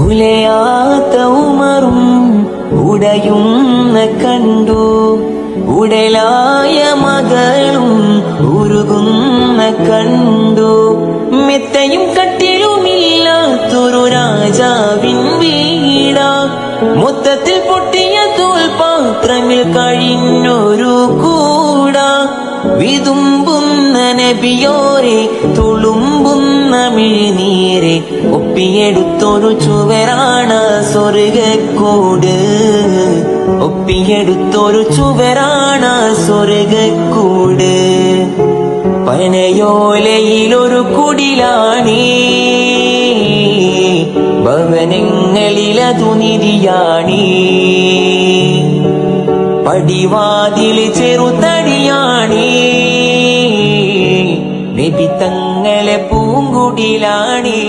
ഉലയാത്ത ഉമറും ഉടയുന്ന കണ്ടു, ഉടലായ മകളും ഉരുകുന്ന കണ്ടു. മെത്തയും കട്ടിലുമില്ലാത്തൊരു രാജാവിൻ വീടാ, മൊത്തത്തിൽ പൊട്ടിയ തോൽപാത്രമിൽ കഴിഞ്ഞൊരു കൂടാ. വിതുമ്പുന്ന നബിയോരെ, തുളുമ്പുന്ന മിഴിനീരെ, ഒപ്പിയെടുത്തൊരു ചുവരാണ് സ്വർഗക്കൂട്. ഒപ്പിയെടുത്തൊരു ചുവരാണ് സ്വർഗക്കൂട്. പനയോലയിലൊരു കുടിലാണേ, ഭവനങ്ങളിലതു നിധിയാണേ. പടിവാതില് ചെറുതടിയാണേ, നബി തങ്ങളെ പൂങ്കുടിലാണേ.